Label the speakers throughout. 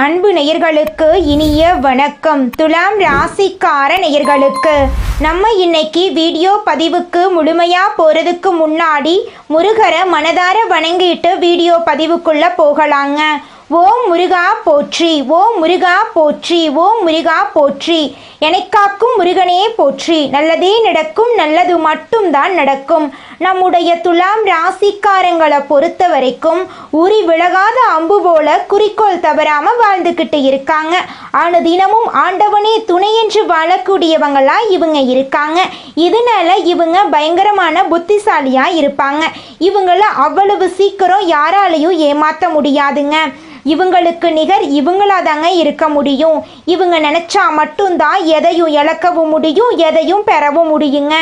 Speaker 1: அன்பு நேயர்களுக்கு இனிய வணக்கம். துலாம் ராசிக்கார நேயர்களுக்கு நம்ம இன்னைக்கு வீடியோ பதிவுக்கு முழுமையா போறதுக்கு முன்னாடி முருகரை மனதார வணங்கிட்டு வீடியோ பதிவுக்குள்ள போகலாங்க. ஓம் முருகா போற்றி, ஓம் முருகா போற்றி, ஓம் முருகா போற்றி. எனக்காக்கும் முருகனே போற்றி. நல்லதே நடக்கும், நல்லது மட்டும்தான் நடக்கும். நம்முடைய துலாம் ராசிக்காரங்களை பொறுத்த வரைக்கும் உரி விலகாத அம்பு போல குறிக்கோள் தவறாம வாழ்ந்துக்கிட்டு இருக்காங்க. தினமும் ஆண்டவனே துணை என்று வாழக்கூடியவங்களா இவங்க இருக்காங்க. இதனால இவங்க பயங்கரமான புத்திசாலியா இருப்பாங்க. இவங்கள அவ்வளவு சீக்கிரம் யாராலையும் ஏமாற்ற முடியாதுங்க. இவங்களுக்கு நிகர் இவங்களாதாங்க இருக்க முடியும். இவங்க நினைச்சா மட்டும்தான் எதையும் இழக்கவும் முடியும், எதையும் பெறவும் முடியுங்க.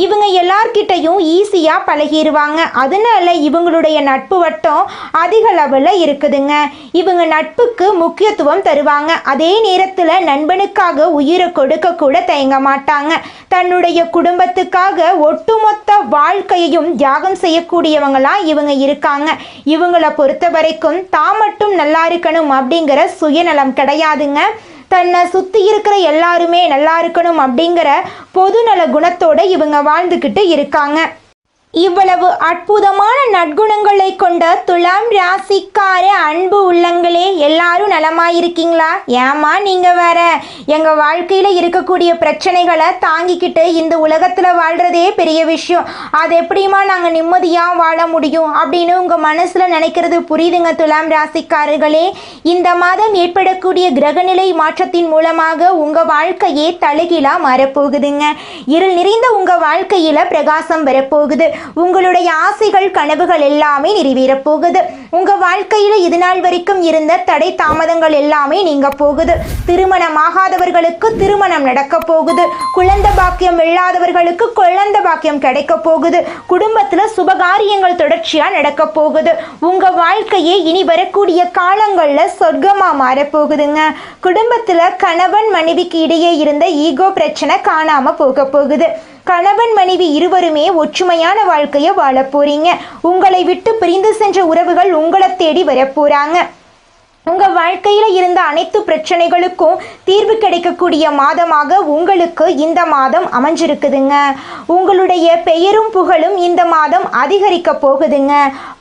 Speaker 1: இவங்க எல்லார்கிட்டையும் ஈஸியா பழகிடுவாங்க. அதனால இவங்களுடைய நட்பு வட்டம் அதிக லெவல்ல இருக்குதுங்க. இவங்க நட்புக்கு முக்கியத்துவம் தருவாங்க. அதே நேரத்துல நண்பனுக்காக உயிரை கொடுக்க கூட தயங்க மாட்டாங்க. தன்னுடைய குடும்பத்துக்காக ஒட்டுமொத்த வாழ்க்கையையும் தியாகம் செய்யக்கூடியவங்களா இவங்க இருக்காங்க. இவங்களை பொறுத்த வரைக்கும் தான் மட்டும் நல்லா இருக்கணும் அப்படிங்கிற சுயநலம் கிடையாதுங்க. தன்னை சுத்தி இருக்கிற எல்லாருமே நல்லா இருக்கணும் அப்படிங்கிற பொதுநல குணத்தோட இவங்க வாழ்ந்துக்கிட்டு இருக்காங்க. இவ்வளவு அற்புதமான நற்குணங்களை கொண்ட துலாம் ராசிக்கார அன்பு உள்ளங்களே, எல்லாரும் நலமாயிருக்கீங்களா? ஏமா நீங்க வேற எங்க வாழ்க்கையில இருக்கக்கூடிய பிரச்சனைகளை தாங்கிக்கிட்டு இந்த உலகத்துல வாழ்றதே பெரிய விஷயம், அது எப்படிமா நாங்க நிம்மதியா வாழ முடியும் அப்படின்னு உங்க மனசுல நினைக்கிறது புரியுதுங்க. துலாம் ராசிக்காரர்களே, இந்த மாதம் ஏற்படக்கூடிய கிரகநிலை மாற்றத்தின் மூலமாக உங்க வாழ்க்கையே தலைகீழா மாறப்போகுதுங்க. இருள் நிறைந்த உங்க வாழ்க்கையில பிரகாசம் வரப்போகுது. உங்களுடைய ஆசைகள் கனவுகள் எல்லாமே நிறைவேறப் போகுது. உங்க வாழ்க்கையில இது நாள் வரைக்கும் இருந்த தடை தாமதங்கள் எல்லாமே நீங்க போகுது. திருமணமாகாதவர்களுக்கு திருமணம் நடக்க போகுது. குழந்தை பாக்கியம் இல்லாதவர்களுக்கு குழந்தை பாக்கியம் கிடைக்க போகுது. குடும்பத்துல சுபகாரியங்கள் தொடர்ச்சியா நடக்க போகுது. உங்க வாழ்க்கையே இனி வரக்கூடிய காலங்கள்ல சொர்க்கமா மாறப்போகுதுங்க. குடும்பத்துல கணவன் மனைவிக்கு இடையே இருந்த ஈகோ பிரச்சனை காணாம போக போகுது. கணவன் மனைவி இருவருமே ஒற்றுமையான வாழ்க்கையை வாழ போறீங்க. உங்களை விட்டு பிரிந்து சென்ற உறவுகள் உங்களை தேடி வரப்போறாங்க. உங்க வாழ்க்கையில இருந்த அனைத்து பிரச்சனைகளுக்கும் தீர்வு கிடைக்கக்கூடிய மாதமாக உங்களுக்கு இந்த மாதம் அமைஞ்சிருக்குதுங்க. உங்களுடைய பெயரும் புகழும் இந்த மாதம் அதிகரிக்க போகுதுங்க.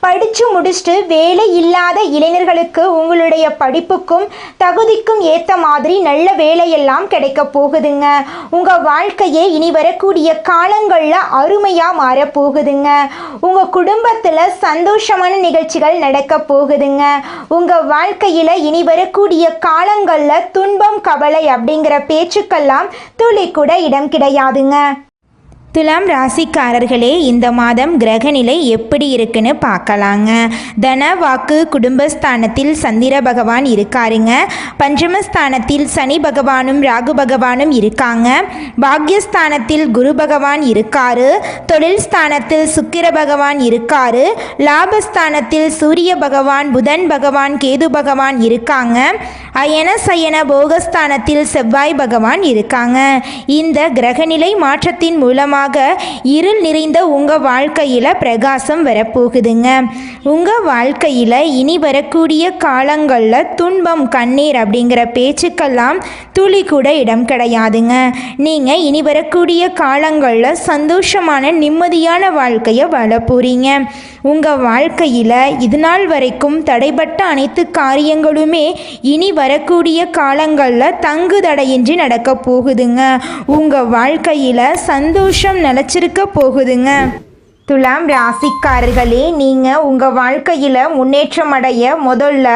Speaker 1: படிச்சு முடிச்சுட்டு வேலை இல்லாத இளைஞர்களுக்கு உங்களுடைய படிப்புக்கும் தகுதிக்கும் ஏற்ற மாதிரி நல்ல வேலையெல்லாம் கிடைக்க போகுதுங்க. உங்க வாழ்க்கையே இனி வரக்கூடிய காலங்கள்ல அருமையா மாற போகுதுங்க. உங்க குடும்பத்துல சந்தோஷமான நிகழ்ச்சிகள் நடக்க போகுதுங்க. உங்க வாழ்க்கை இனி வரக்கூடிய காலங்கள்ல துன்பம் கவலை அப்படிங்கிற பேச்சுக்கெல்லாம் துளி கூட இடம் கிடையாதுங்க. துலாம் ராசிக்காரர்களே, இந்த மாதம் கிரகநிலை எப்படி இருக்குன்னு பார்க்கலாங்க. தன வாக்கு குடும்பஸ்தானத்தில் சந்திர பகவான் இருக்காருங்க. பஞ்சமஸ்தானத்தில் சனி பகவானும் ராகு பகவானும் இருக்காங்க. பாக்யஸ்தானத்தில் குரு பகவான் இருக்காரு. தொழில் ஸ்தானத்தில் சுக்கிர பகவான் இருக்காரு. லாபஸ்தானத்தில் சூரிய பகவான், புதன் பகவான், கேது பகவான் இருக்காங்க. அயன சயன போகஸ்தானத்தில் செவ்வாய் பகவான் இருக்காங்க. இந்த கிரகநிலை மாற்றத்தின் மூலமாக இருள் நிறைந்த உங்க வாழ்க்கையில பிரகாசம் வரப்போகுதுங்க. உங்க வாழ்க்கையில இனி வரக்கூடிய காலங்கள்ல துன்பம் கண்ணீர் அப்படிங்கிற பேச்சுக்கெல்லாம் துளி கூட இடம் கிடையாதுங்க. நீங்க இனி வரக்கூடிய காலங்கள்ல சந்தோஷமான நிம்மதியான வாழ்க்கையை வாழ போறீங்க. உங்க வாழ்க்கையில இது நாள் வரைக்கும் தடைபட்ட அனைத்து காரியங்களுமே இனி வரக்கூடிய காலங்களில் தங்கு தடையின்றி நடக்க போகுதுங்க. உங்கள் வாழ்க்கையில் சந்தோஷம் நிலச்சிருக்க போகுதுங்க. துலாம் ராசிக்காரர்களே, நீங்கள் உங்கள் வாழ்க்கையில் முன்னேற்றம் அடைய முதல்ல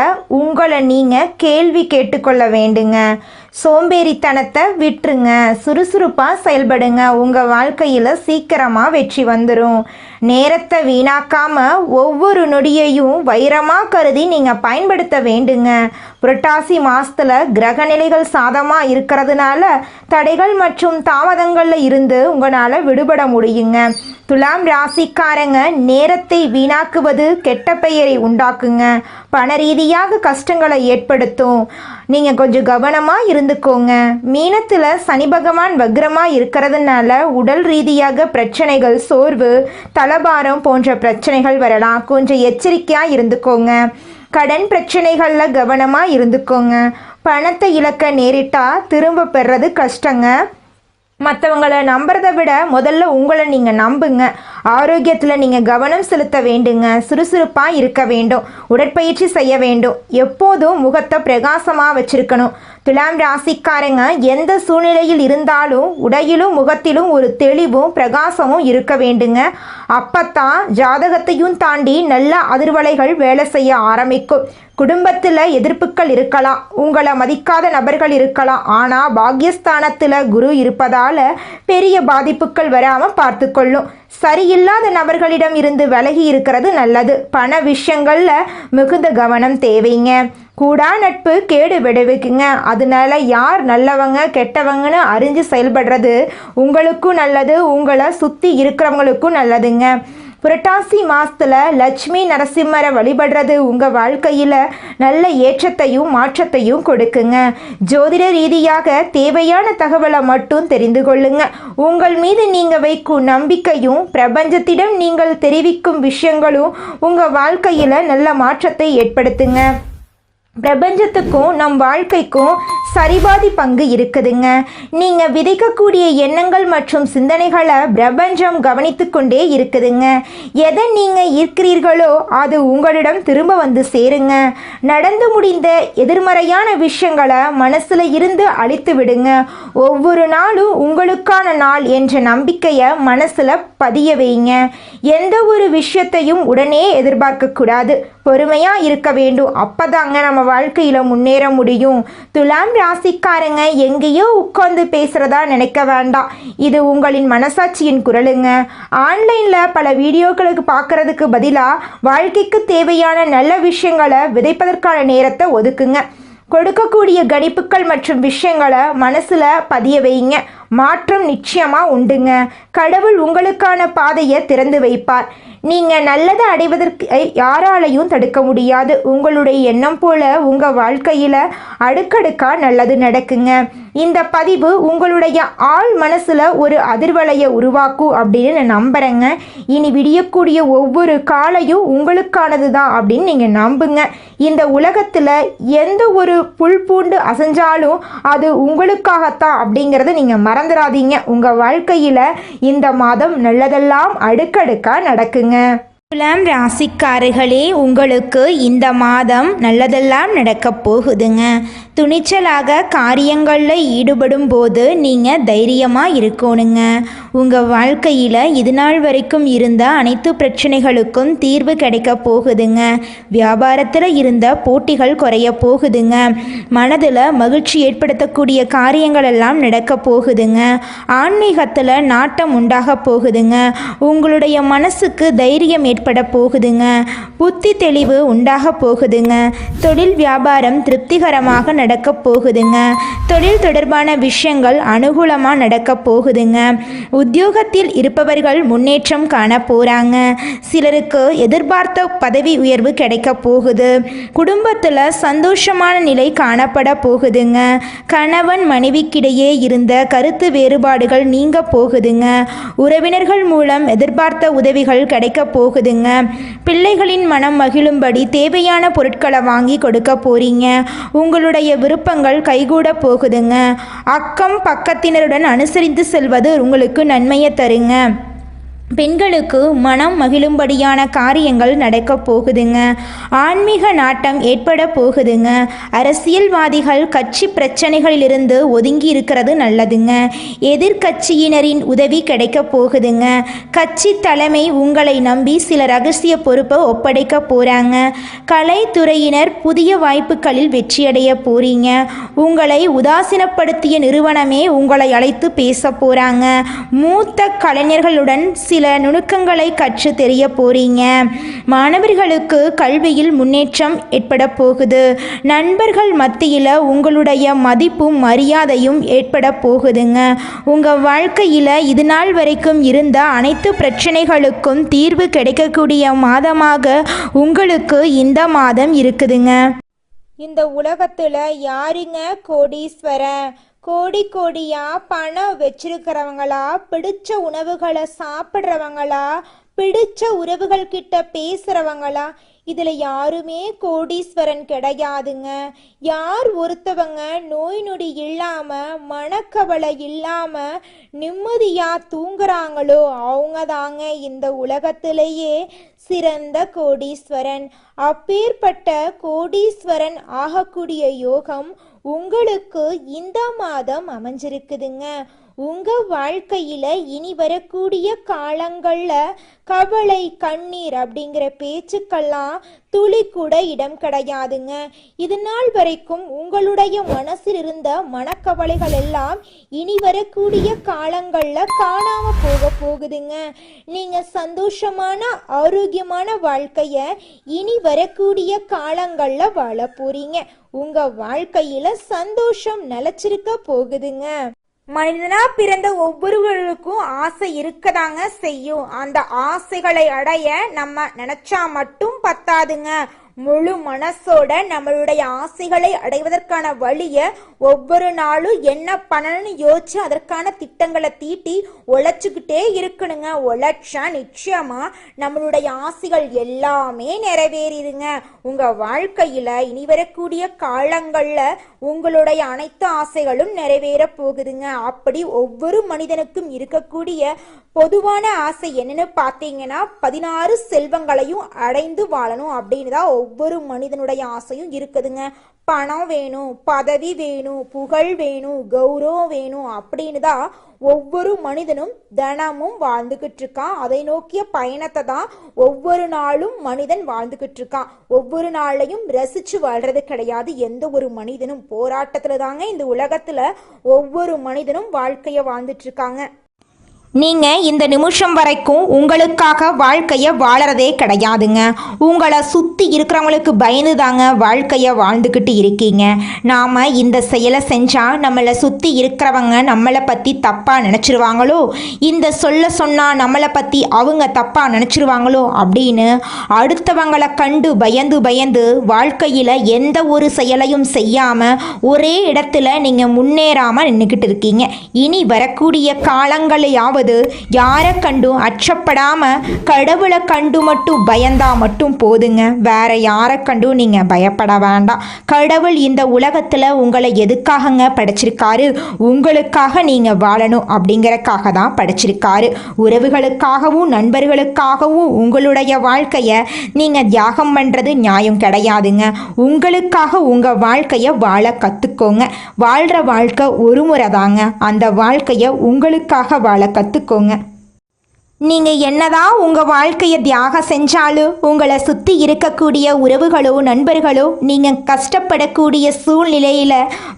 Speaker 1: உங்களை நீங்கள் கேள்வி கேட்டுக்கொள்ள வேண்டுங்க. சோம்பேறித்தனத்தை விட்டுருங்க, சுறுசுறுப்பாக செயல்படுங்க. உங்கள் வாழ்க்கையில் சீக்கிரமாக வெற்றி வந்துடும். நேரத்தை வீணாக்காமல் ஒவ்வொரு நொடியையும் வைரமாக கருதி நீங்கள் பயன்படுத்த வேண்டுங்க. புரட்டாசி மாதத்தில் கிரகநிலைகள் சாதமாக இருக்கிறதுனால தடைகள் மற்றும் தாமதங்களில் இருந்து உங்களால் விடுபட முடியுங்க. துலாம் ராசிக்காரங்க, நேரத்தை வீணாக்குவது கெட்ட பெயரை உண்டாக்குங்க. பண ரீதியாக கஷ்டங்களை ஏற்படுத்தும். நீங்கள் கொஞ்சம் கவனமாக இருந்துக்கோங்க. மீனத்தில் சனி பகவான் வக்ரமாக இருக்கிறதுனால உடல் ரீதியாக பிரச்சனைகள், சோர்வு, தலபாரம் போன்ற பிரச்சனைகள் வரலாம். கொஞ்சம் எச்சரிக்கையாக இருந்துக்கோங்க. கடன் பிரச்சனைகளில் கவனமாக இருந்துக்கோங்க. பணத்தை இழக்க நேரிட்டா திரும்ப பெறது கஷ்டங்க. மற்றவங்களை நம்புறதை விட முதல்ல உங்களை நீங்கள் நம்புங்க. ஆரோக்கியத்தில் நீங்கள் கவனம் செலுத்த வேண்டுங்க. சுறுசுறுப்பாக இருக்க வேண்டும். உடற்பயிற்சி செய்ய வேண்டும். எப்போதும் முகத்தை பிரகாசமாக வச்சிருக்கணும். துலாம் ராசிக்காரங்க எந்த சூழ்நிலையில் இருந்தாலும் உடையிலும் முகத்திலும் ஒரு தெளிவும் பிரகாசமும் இருக்க வேண்டுங்க. அப்பத்தான் ஜாதகத்தையும் தாண்டி நல்ல அதிர்வலைகள் வேலை செய்ய ஆரம்பிக்கும். குடும்பத்தில் எதிர்ப்புகள் இருக்கலாம், உங்களை மதிக்காத நபர்கள் இருக்கலாம். ஆனால் பாக்யஸ்தானத்தில் குரு இருப்பதால் பெரிய பாதிப்புகள் வராமல் பார்த்து கொள்ளும். சரியில்லாத நபர்களிடம் இருந்து விலகி இருக்கிறது நல்லது. பண விஷயங்களில் மிகுந்த கவனம் தேவைங்க. கூடா நட்பு கேடு விடுவிக்குங்க. அதனால யார் நல்லவங்க கெட்டவங்கன்னு அறிஞ்சு செயல்படுறது உங்களுக்கும் நல்லது, உங்களை சுற்றி இருக்கிறவங்களுக்கும் நல்லதுங்க. புரட்டாசி மாதத்தில் லட்சுமி நரசிம்மரை வழிபடுறது உங்கள் வாழ்க்கையில் நல்ல ஏற்றத்தையும் மாற்றத்தையும் கொடுக்குங்க. ஜோதிட ரீதியாக தேவையான தகவலை மட்டும் தெரிந்து கொள்ளுங்க. உங்கள் மீது நீங்கள் வைக்கும் நம்பிக்கையும் பிரபஞ்சத்திடம் நீங்கள் தெரிவிக்கும் விஷயங்களும் உங்கள் வாழ்க்கையில் நல்ல மாற்றத்தை ஏற்படுத்துங்க. பிரபஞ்சத்துக்கும் நம் வாழ்க்கைக்கும் சரிபாதி பங்கு இருக்குதுங்க. நீங்கள் விதைக்கக்கூடிய எண்ணங்கள் மற்றும் சிந்தனைகளை பிரபஞ்சம் கவனித்து கொண்டே இருக்குதுங்க. எதை நீங்கள் ஈர்க்கிறீர்களோ அது உங்களிடம் திரும்ப வந்து சேருங்க. நடந்து முடிந்த எதிர்மறையான விஷயங்களை மனசில் இருந்து அழித்து விடுங்க. ஒவ்வொரு நாளும் உங்களுக்கான நாள் என்ற நம்பிக்கையை மனசில் பதிய வைங்க. எந்த ஒரு விஷயத்தையும் உடனே எதிர்பார்க்கக்கூடாது. பொறுமையாக இருக்க வேண்டும். அப்போதாங்க நம்ம வாழ்க்கையில் முன்னேற முடியும். துலாம் ராசிக்காரங்க எங்கேயோ உட்கார்ந்து பேசுகிறதா நினைக்க வேண்டாம். இது உங்களின் மனசாட்சியின் குரலுங்க. ஆன்லைனில் பல வீடியோக்களுக்கு பார்க்குறதுக்கு பதிலாக வாழ்க்கைக்கு தேவையான நல்ல விஷயங்களை விதைப்பதற்கான நேரத்தை ஒதுக்குங்க. கொடுக்கக்கூடிய கணிப்புகள் மற்றும் விஷயங்களை மனசில் பதிய வைங்க. மாற்றம் நிச்சயமாக உண்டுங்க. கடவுள் உங்களுக்கான பாதையை திறந்து வைப்பார். நீங்கள் நல்லதை அடைவதற்கு யாராலையும் தடுக்க முடியாது. உங்களுடைய எண்ணம் போல உங்கள் வாழ்க்கையில் அடுக்கடுக்காக நல்லது நடக்குங்க. இந்த பதிவு உங்களுடைய ஆள் மனசில் ஒரு அதிர்வலையை உருவாக்கும் அப்படின்னு நான் நம்புகிறேங்க. இனி விடியக்கூடிய ஒவ்வொரு காலையும் உங்களுக்கானது தான் அப்படின்னு நீங்கள் நம்புங்க. இந்த உலகத்தில் எந்த ஒரு புல் பூண்டு அசைஞ்சாலும் அது உங்களுக்காகத்தான் அப்படிங்கிறத நீங்கள் மறந்துடாதீங்க. உங்கள் வாழ்க்கையில் இந்த மாதம் நல்லதெல்லாம் அடுக்கடுக்காக நடக்குங்க. துலாம் ராசிக்காரர்களே, உங்களுக்கு இந்த மாதம் நல்லதெல்லாம் நடக்கப் போகுதுங்க. துணிச்சலாக காரியங்களில் ஈடுபடும் போது நீங்கள் தைரியமாக இருக்கணுங்க. உங்கள் வாழ்க்கையில் இது நாள் வரைக்கும் இருந்த அனைத்து பிரச்சனைகளுக்கும் தீர்வு கிடைக்க போகுதுங்க. வியாபாரத்தில் இருந்த போட்டிகள் குறைய போகுதுங்க. மனதில் மகிழ்ச்சி ஏற்படுத்தக்கூடிய காரியங்கள் எல்லாம் நடக்க போகுதுங்க. ஆன்மீகத்தில் நாட்டம் உண்டாக போகுதுங்க. உங்களுடைய மனசுக்கு தைரியம் ஏற்பட போகுதுங்க. புத்தி தெளிவு உண்டாக போகுதுங்க. தொழில் வியாபாரம் திருப்திகரமாக நடக்க போகுதுங்க. தொழில் தொடர்பான விஷயங்கள் அனுகூலமாக நடக்க போகுதுங்க. உத்தியோகத்தில் இருப்பவர்கள் முன்னேற்றம் காண போகிறாங்க. சிலருக்கு எதிர்பார்த்த பதவி உயர்வு கிடைக்க போகுது. குடும்பத்தில் சந்தோஷமான நிலை காணப்பட போகுதுங்க. கணவன் மனைவிக்கிடையே இருந்த கருத்து வேறுபாடுகள் நீங்க போகுதுங்க. உறவினர்கள் மூலம் எதிர்பார்த்த உதவிகள் கிடைக்க போகுதுங்க. பிள்ளைகளின் மனம் மகிழும்படி தேவையான பொருட்களை வாங்கி கொடுக்க போறீங்க. உங்களுடைய விருப்பங்கள் கைகூட போகுதுங்க. அக்கம் பக்கத்தினருடன் அனுசரித்து செல்வது உங்களுக்கு நன்மையை தருங்க. பெண்களுக்கு மனம் மகிழும்படியான காரியங்கள் நடக்க போகுதுங்க. ஆன்மீக நாட்டம் ஏற்பட போகுதுங்க. அரசியல்வாதிகள் கட்சி பிரச்சனைகளிலிருந்து ஒதுங்கி இருக்கிறது நல்லதுங்க. எதிர்கட்சியினரின் உதவி கிடைக்க போகுதுங்க. கட்சி தலைமை உங்களை நம்பி சில ரகசிய பொறுப்பை ஒப்படைக்க போகிறாங்க. கலைத்துறையினர் புதிய வாய்ப்புகளில் வெற்றியடைய போறீங்க. உங்களை உதாசீனப்படுத்திய நிறுவனமே உங்களை அழைத்து பேச போகிறாங்க. மூத்த கலைஞர்களுடன் சில நுணுக்கங்களை கற்று தெரிய போறீங்க. மாணவர்களுக்கு கல்வியில் முன்னேற்றம் ஏற்பட போகுது. நண்பர்கள் மத்தியில் உங்களுடைய மதிப்பும் மரியாதையும் ஏற்பட போகுதுங்க. உங்கள் வாழ்க்கையில் இது நாள் வரைக்கும் இருந்த அனைத்து பிரச்சனைகளுக்கும் தீர்வு கிடைக்கக்கூடிய மாதமாக உங்களுக்கு இந்த மாதம் இருக்குதுங்க. இந்த உலகத்தில் யாருங்க கோடீஸ்வரன்? கோடி கோடியா பணம் வச்சிருக்கிறவங்களா, பிடிச்ச உணவுகளை சாப்பிட்றவங்களா, பிடிச்ச உறவுகள் கிட்ட பேசுகிறவங்களா, இதில் யாருமே கோடீஸ்வரன் கிடையாதுங்க. யார் ஒருத்தவங்க நோய் நொடி இல்லாமல் மனக்கவலை இல்லாமல் நிம்மதியாக தூங்குறாங்களோ அவங்க தாங்க இந்த உலகத்திலேயே சிறந்த கோடீஸ்வரன். அப்பேற்பட்ட கோடீஸ்வரன் ஆகக்கூடிய யோகம் உங்களுக்கு இந்த மாதம் அமைஞ்சிருக்குதுங்க. உங்க வாழ்க்கையில இனி வரக்கூடிய காலங்கள்ல கவலை கண்ணீர் அப்படிங்கிற பேச்சுக்கெல்லாம் துளி கூட இடம் கிடையாதுங்க. இது நாள் வரைக்கும் உங்களுடைய மனசில் இருந்த மனக்கவலைகள் எல்லாம் இனி வரக்கூடிய காலங்கள்ல காணாம போகுதுங்க. நீங்க சந்தோஷமான ஆரோக்கியமான வாழ்க்கைய இனி வரக்கூடிய காலங்கள்ல வாழ போறீங்க. உங்க வாழ்க்கையில சந்தோஷம் நிலைச்சிருக்க போகுதுங்க. மனிதனா பிறந்த ஒவ்வொருவருக்கும் ஆசை இருக்கதாங்க செய்யும். அந்த ஆசைகளை அடைய நம்ம நினைச்சா மட்டும் பத்தாதுங்க. முழு மனசோட நம்மளுடைய ஆசைகளை அடைவதற்கான வழிய ஒவ்வொரு நாளும் என்ன பண்ணணும்னு யோசிச்சு அதற்கான திட்டங்களை தீட்டி உழைச்சுக்கிட்டே இருக்கணுங்க. உழைச்சா நிச்சயமா நம்மளுடைய ஆசைகள் எல்லாமே நிறைவேறிடுங்க. உங்க வாழ்க்கையில இனி வரக்கூடிய காலங்கள்ல உங்களுடைய அனைத்து ஆசைகளும் நிறைவேற போகுதுங்க. அப்படி ஒவ்வொரு மனிதனுக்கும் இருக்கக்கூடிய பொதுவான ஆசை என்னன்னு பார்த்தீங்கன்னா 16 செல்வங்களையும் அடைந்து வாழணும் அப்படின்னு தான் ஒவ்வொரு மனிதனுடைய ஆசையும் இருக்குதுங்க. பணம் வேணும், பதவி வேணும், புகழ் வேணும், கௌரவம் வேணும் அப்படின்னு தான் ஒவ்வொரு மனிதனும் தினமும் வாழ்ந்துகிட்டு இருக்கான். அதை நோக்கிய பயணத்தை தான் ஒவ்வொரு நாளும் மனிதன் வாழ்ந்துகிட்டு இருக்கான். ஒவ்வொரு நாளையும் ரசிச்சு வாழ்றது கிடையாது. எந்த ஒரு மனிதனும் போராட்டத்துல தாங்க இந்த உலகத்துல ஒவ்வொரு மனிதனும் வாழ்க்கைய வாழ்ந்துட்டு இருக்காங்க. நீங்கள் இந்த நிமிஷம் வரைக்கும் உங்களுக்காக வாழ்க்கையை வாழறதே கிடையாதுங்க. உங்களை சுற்றி இருக்கிறவங்களுக்கு பயந்து தாங்க வாழ்க்கையை வாழ்ந்துக்கிட்டு இருக்கீங்க. நாம் இந்த செயலை செஞ்சால் நம்மளை சுற்றி இருக்கிறவங்க நம்மளை பற்றி தப்பாக நினச்சிருவாங்களோ, இந்த சொன்னால் நம்மளை பற்றி அவங்க தப்பாக நினச்சிருவாங்களோ அப்படின்னு அடுத்தவங்களை கண்டு பயந்து வாழ்க்கையில் எந்த ஒரு செயலையும் செய்யாமல் ஒரே இடத்துல நீங்கள் முன்னேறாமல் நின்றுக்கிட்டு இருக்கீங்க. இனி வரக்கூடிய காலங்களையாவது யாரை கண்டும் அச்சப்படாம கடவுளை கண்டு மட்டும் பயந்தா மட்டும் போதுங்க. வேற யாரை கண்டும் நீங்க பயப்பட வேண்டாம். கடவுள் இந்த உலகத்துல உங்களை எதுக்காகங்க படைச்சிருக்காரு? உங்களுக்காக நீங்க வாழணும் அப்படிங்கறக்காக தான் படைச்சிருக்காரு. உறவுகளுக்காகவும் நண்பர்களுக்காகவும் உங்களுடைய வாழ்க்கைய நீங்க தியாகம் பண்றது நியாயம் கிடையாதுங்க. உங்களுக்காக உங்க வாழ்க்கைய வாழ கத்துக்கோங்க. வாழ்ற வாழ்க்கை ஒரு முறை தாங்க. அந்த வாழ்க்கைய உங்களுக்காக வாழ கத்துக்கோங்க. நீங்கள் என்னதான் உங்கள் வாழ்க்கையை தியாகம் செஞ்சாலும் உங்களை சுற்றி இருக்கக்கூடிய உறவுகளோ நண்பர்களோ நீங்கள் கஷ்டப்படக்கூடிய சூழ்நிலையில்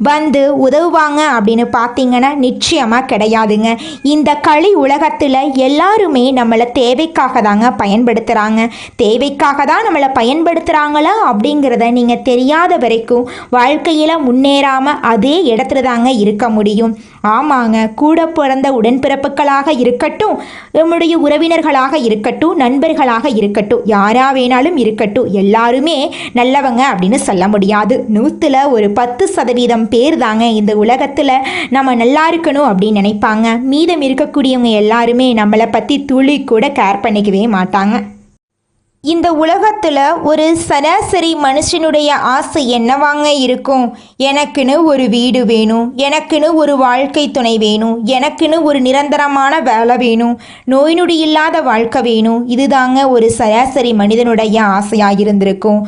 Speaker 1: வந்து உதவுவாங்க அப்படின்னு பார்த்தீங்கன்னா நிச்சயமாக கிடையாதுங்க. இந்த களி உலகத்தில் எல்லாருமே நம்மளை தேவைக்காக தாங்க பயன்படுத்துகிறாங்க. தேவைக்காக தான் நம்மளை பயன்படுத்துகிறாங்களா அப்படிங்கிறத நீங்கள் தெரியாத வரைக்கும் வாழ்க்கையில் முன்னேறாமல் அதே இடத்துல தாங்க இருக்க முடியும். ஆமாங்க, கூட பிறந்த உடன்பிறப்புகளாக இருக்கட்டும், நம்முடைய உறவினர்களாக இருக்கட்டும், நண்பர்களாக இருக்கட்டும், யாரா வேணாலும் இருக்கட்டும், எல்லாருமே நல்லவங்க அப்படின்னு சொல்ல முடியாது. 100ல் ஒரு 10% பேர் தாங்க இந்த உலகத்தில் நம்ம நல்லா இருக்கணும் அப்படின்னு நினைப்பாங்க. மீதம் இருக்கக்கூடியவங்க எல்லாருமே நம்மளை பற்றி துளி கூட கேர் பண்ணிக்கவே மாட்டாங்க. இந்த உலகத்தில் ஒரு சராசரி மனுஷனுடைய ஆசை என்னவாங்க இருக்கும்? எனக்குன்னு ஒரு வீடு வேணும், எனக்குன்னு ஒரு வாழ்க்கை துணை வேணும், எனக்குன்னு ஒரு நிரந்தரமான வேலை வேணும், நோய் நொடி இல்லாத வாழ்க்கை வேணும். இதுதாங்க ஒரு சராசரி மனிதனுடைய ஆசையாக இருந்திருக்கும்.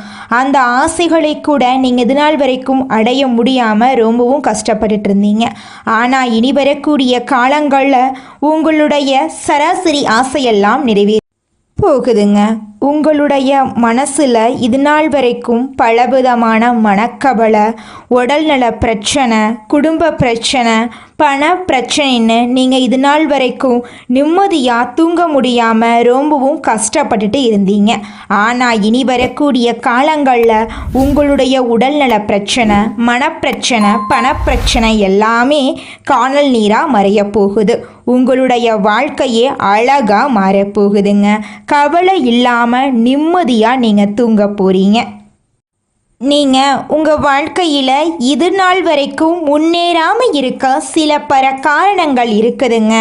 Speaker 1: அந்த ஆசைகளை கூட நீங்கள் இது நாள் வரைக்கும் அடைய முடியாமல் ரொம்பவும் கஷ்டப்பட்டுட்டு இருந்தீங்க. ஆனால் இனி வரக்கூடிய காலங்களில் உங்களுடைய சராசரி ஆசையெல்லாம் நிறைவேறும் போகுதுங்க. உங்களுடைய மனசில் இது நாள் வரைக்கும் பலவிதமான மனக்கவலை, உடல்நல பிரச்சனை, குடும்ப பிரச்சனை, பண பிரச்சனைன்னு நீங்கள் இது நாள் வரைக்கும் நிம்மதியாக தூங்க முடியாமல் ரொம்பவும் கஷ்டப்பட்டுட்டு இருந்தீங்க. ஆனால் இனி வரக்கூடிய காலங்களில் உங்களுடைய உடல்நல பிரச்சனை, மனப்பிரச்சனை, பணப்பிரச்சனை எல்லாமே காணல் நீராக மறைய போகுது. உங்களுடைய வாழ்க்கையே அழகாக மாறப்போகுதுங்க. கவலை இல்லாமல் நிம்மதியாக நீங்கள் தூங்க போகிறீங்க. நீங்கள் உங்கள் வாழ்க்கையில் இது நாள் வரைக்கும் முன்னேறாமல் இருக்க சில காரணங்கள் இருக்குதுங்க.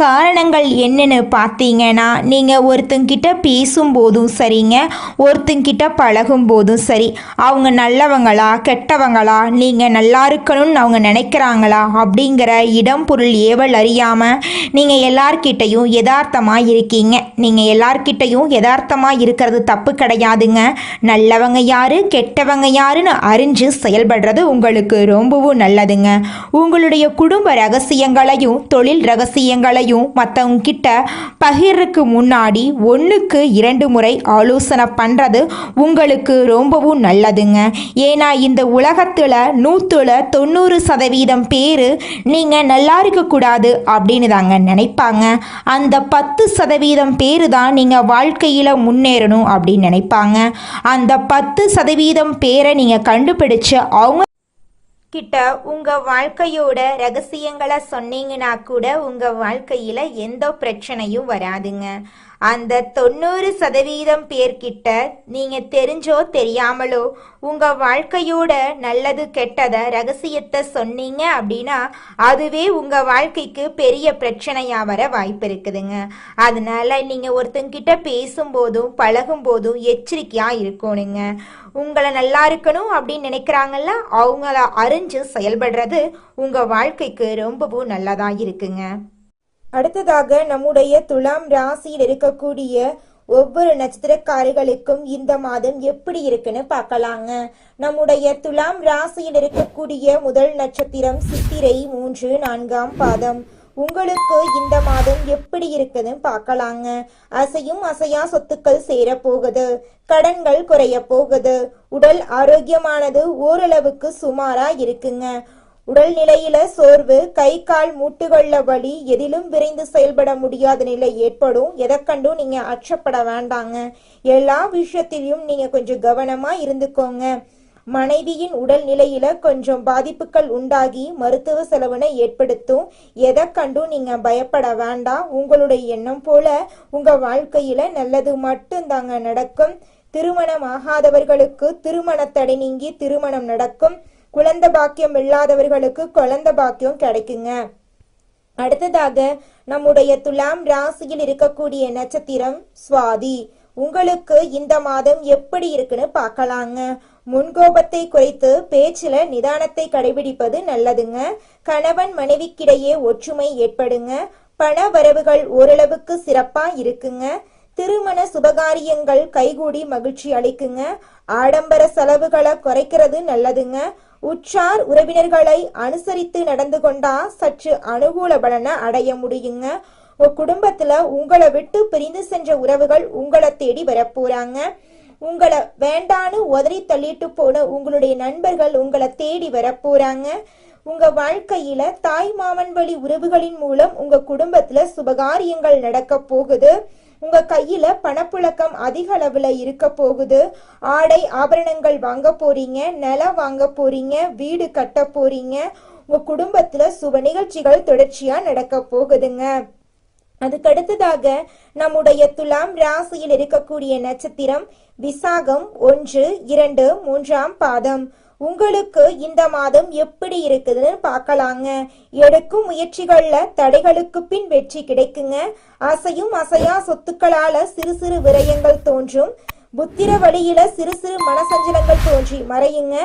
Speaker 1: காரணங்கள் என்னன்னு பார்த்தீங்கன்னா, நீங்கள் ஒருத்தங்கிட்ட பேசும்போதும் சரிங்க, ஒருத்தங்கிட்ட பழகும் போதும் சரி, அவங்க நல்லவங்களா கெட்டவங்களா, நீங்கள் நல்லா இருக்கணும்னு அவங்க நினைக்கிறாங்களா அப்படிங்கிற இடம் பொருள் ஏவல் அறியாமல் நீங்கள் எல்லார்கிட்டையும் யதார்த்தமாக இருக்கீங்க. நீங்கள் எல்லார்கிட்டையும் யதார்த்தமாக இருக்கிறது தப்பு கிடையாதுங்க. நல்லவங்க யாரு கெட்டவங்க யாருன்னு அறிஞ்சு செயல்படுறது உங்களுக்கு ரொம்பவும் நல்லதுங்க. உங்களுடைய குடும்ப ரகசியங்களையும் தொழில் ரகசியங்களையும் மற்றவங்க கிட்ட பகிர்றதுக்கு முன்னாடி 1க்கு 2 முறை ஆலோசனை பண்ணுறது உங்களுக்கு ரொம்பவும் நல்லதுங்க. ஏன்னா இந்த உலகத்தில் 190% பேர் நீங்கள் நல்லா இருக்கக்கூடாது அப்படின்னு தாங்க நினைப்பாங்க. அந்த 10% பேர் தான் நீங்கள் வாழ்க்கையில் முன்னேறணும் அப்படின்னு நினைப்பாங்க. அந்த 10% பேரை நீங்கள் கண்டுபிடிச்சு அவங்க கிட்ட உங்கள் வாழ்க்கையோட ரகசியங்களை சொன்னீங்கன்னா கூட உங்கள் வாழ்க்கையில் எந்த பிரச்சனையும் வராதுங்க. அந்த 90% பேர்கிட்ட நீங்கள் தெரிஞ்சோ தெரியாமலோ உங்கள் வாழ்க்கையோட நல்லது கெட்டதை ரகசியத்தை சொன்னீங்க அப்படின்னா அதுவே உங்கள் வாழ்க்கைக்கு பெரிய பிரச்சனையாக வர வாய்ப்பு இருக்குதுங்க. அதனால நீங்கள் ஒருத்தங்கிட்ட பேசும்போதும் பழகும்போதும் எச்சரிக்கையாக இருக்கணுங்க. உங்களை நல்லா இருக்கணும் அப்படின்னு நினைக்கிறாங்கல்ல, அவங்கள அறிஞ்சு செயல்படுறது உங்கள் வாழ்க்கைக்கு ரொம்பவும் நல்லதாக இருக்குங்க. அடுத்ததாக நம்முடைய துலாம் ராசியில் இருக்கக்கூடிய ஒவ்வொரு நட்சத்திரக்காரர்களுக்கும் இந்த மாதம் எப்படி இருக்குன்னு பார்க்கலாங்க. நம்முடைய துலாம் ராசியில் இருக்கக்கூடிய முதல் நட்சத்திரம் சித்திரை 3, 4ஆம் பாதம். உங்களுக்கு இந்த மாதம் எப்படி இருக்குதுன்னு பார்க்கலாங்க. அசையும் அசையா சொத்துக்கள் சேர போகுது, கடன்கள் குறைய போகுது, உடல் ஆரோக்கியமானது ஓரளவுக்கு சுமாரா இருக்குங்க. உடல் நிலையில சோர்வு, கை கால் மூட்டுகள்ல வலி, எதிலும் விரைந்து செயல்பட முடியாத நிலை ஏற்படும். எதை கண்டும் நீங்க அச்சப்பட வேண்டாங்க. எல்லா விஷயத்திலையும் நீங்க கொஞ்சம் கவனமா இருந்துக்கோங்க. மனைவியின் உடல் நிலையில கொஞ்சம் பாதிப்புகள் உண்டாகி மருத்துவ செலவினை ஏற்படுத்தும். எதை கண்டும் நீங்க பயப்பட வேண்டாம். உங்களுடைய எண்ணம் போல உங்க வாழ்க்கையில நல்லது மட்டும்தாங்க நடக்கும். திருமணம் ஆகாதவர்களுக்கு திருமண தடை நீங்கி திருமணம் நடக்கும். குழந்தை பாக்கியம் இல்லாதவர்களுக்கு குழந்தை பாக்கியம் கிடைக்குங்க. அடுத்ததாக நம்முடைய துலாம் ராசியில் இருக்கக்கூடிய நட்சத்திரம் சுவாதி. உங்களுக்கு இந்த மாதம் எப்படி இருக்குன்னு பார்க்கலாங்க. முன்கோபத்தை குறைத்து பேச்சில நிதானத்தை கடைபிடிப்பது நல்லதுங்க. கணவன் மனைவிக்கிடையே ஒற்றுமை ஏற்படுங்க. பண வரவுகள் ஓரளவுக்கு சிறப்பா இருக்குங்க. திருமண சுபகாரியங்கள் கைகூடி மகிழ்ச்சி அளிக்குங்க. ஆடம்பர செலவுகளை குறைக்கிறது நல்லதுங்க. உற்றார் உறவினர்களை அனுசரித்து நடந்து கொண்டா சற்று அனுகூல பலனை அடைய முடியுங்க. உங்க குடும்பத்துல உங்களை விட்டு பிரிந்து சென்ற உறவுகள் உங்களை தேடி வரப்போறாங்க. உங்களை வேண்டான்னு உதறி தள்ளிட்டு போன உங்களுடைய நண்பர்கள் உங்களை தேடி வரப்போறாங்க. உங்க வாழ்க்கையில தாய் மாமன் வழி உறவுகளின் மூலம் உங்க குடும்பத்துல சுபகாரியங்கள் நடக்க போகுது. உங்க கையில பணப்புழக்கம் அதிக அளவுல இருக்க போகுது. ஆடை ஆபரணங்கள் வாங்க போறீங்க, நிலம் வாங்க போறீங்க, வீடு கட்ட போறீங்க. உங்க குடும்பத்துல சுப நிகழ்ச்சிகள் தொடர்ச்சியா நடக்க போகுதுங்க. அதுக்கடுத்ததாக நம்முடைய துலாம் ராசியில் இருக்கக்கூடிய நட்சத்திரம் விசாகம் 1, 2, 3ஆம் பாதம். உங்களுக்கு இந்த மாதம் எப்படி இருக்குதுன்னு பார்க்கலாங்க. எடுக்கும் முயற்சிகள்ல தடைகளுக்கு பின் வெற்றி கிடைக்குங்க. அசையும் அசையா சொத்துக்களால சிறு சிறு விரயங்கள் தோன்றும். புத்திர வழியில சிறு சிறு மனசஞ்சலங்கள் தோன்றி மறையுங்க.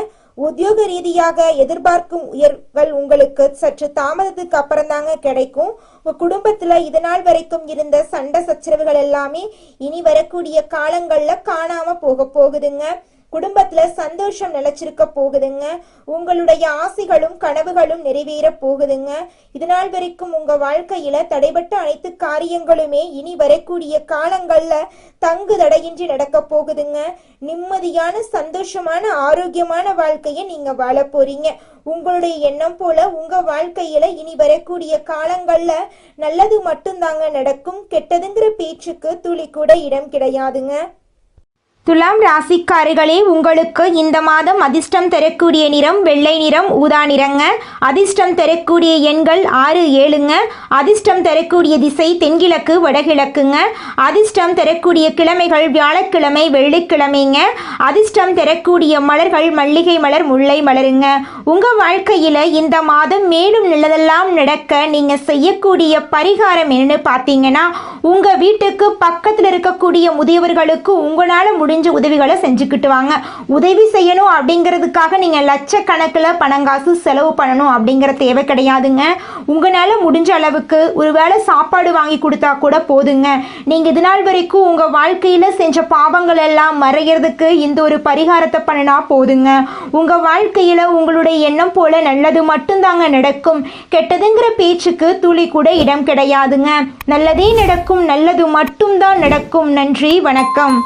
Speaker 1: உத்தியோக ரீதியாக எதிர்பார்க்கும் உயர்வுகள் உங்களுக்கு சற்று தாமதத்துக்கு அப்புறம் தாங்க கிடைக்கும். உங்க குடும்பத்துல இதனால் வரைக்கும் இருந்த சண்டை சச்சரவுகள் எல்லாமே இனி வரக்கூடிய காலங்கள்ல காணாம போகுதுங்க. குடும்பத்துல சந்தோஷம் நிலைச்சிருக்க போகுதுங்க. உங்களுடைய ஆசைகளும் கனவுகளும் நிறைவேற போகுதுங்க. இதனால் வரைக்கும் உங்க வாழ்க்கையில தடைபட்ட அனைத்து காரியங்களுமே இனி வரக்கூடிய காலங்கள்ல தங்கு தடையின்றி நடக்க போகுதுங்க. நிம்மதியான சந்தோஷமான ஆரோக்கியமான வாழ்க்கையை நீங்க வாழ போறீங்க. உங்களுடைய எண்ணம் போல உங்க வாழ்க்கையில இனி வரக்கூடிய காலங்கள்ல நல்லது மட்டும்தாங்க நடக்கும். கெட்டதுங்கிற பேச்சுக்கு துளி கூட இடம் கிடையாதுங்க. துலாம் ராசிக்காரர்களே, உங்களுக்கு இந்த மாதம் அதிர்ஷ்டம் தரக்கூடிய நிறம் வெள்ளை நிறம், ஊதா நிறங்க. அதிர்ஷ்டம் தரக்கூடிய எண்கள் 6, 7ங்க. அதிர்ஷ்டம் தரக்கூடிய திசை தென்கிழக்கு வடகிழக்குங்க. அதிர்ஷ்டம் தரக்கூடிய கிழமைகள் வியாழக்கிழமை வெள்ளிக்கிழமைங்க. அதிர்ஷ்டம் தரக்கூடிய மலர்கள் மல்லிகை மலர், முல்லை மலருங்க. உங்கள் வாழ்க்கையில் இந்த மாதம் மேலும் நல்லதெல்லாம் நடக்க நீங்கள் செய்யக்கூடிய பரிகாரம் என்னன்னு பார்த்தீங்கன்னா, உங்கள் வீட்டுக்கு பக்கத்தில் இருக்கக்கூடிய முதியவர்களுக்கு உங்களால் முடிஞ்ச உதவிகளை செஞ்சுக்கிட்டு வாங்க. உதவி செய்யணும் அப்படிங்கிறதுக்காக நீங்கள் லட்சக்கணக்கில் பணங்காசு செலவு பண்ணணும் அப்படிங்கிற தேவை கிடையாதுங்க. உங்களால் முடிஞ்ச அளவுக்கு ஒரு வேளை சாப்பாடு வாங்கி கொடுத்தா கூட போதுங்க. நீங்கள் இது நாள் வரைக்கும் உங்கள் வாழ்க்கையில் செஞ்ச பாவங்கள் எல்லாம் மறைகிறதுக்கு இந்த ஒரு பரிகாரத்தை பண்ணினா போதுங்க. உங்கள் வாழ்க்கையில் உங்களுடைய எண்ணம் போல நல்லது மட்டும்தாங்க நடக்கும். கெட்டதுங்கிற பேச்சுக்கு துளி கூட இடம் கிடையாதுங்க. நல்லதே நடக்கும், நல்லது மட்டும்தான் நடக்கும். நன்றி, வணக்கம்.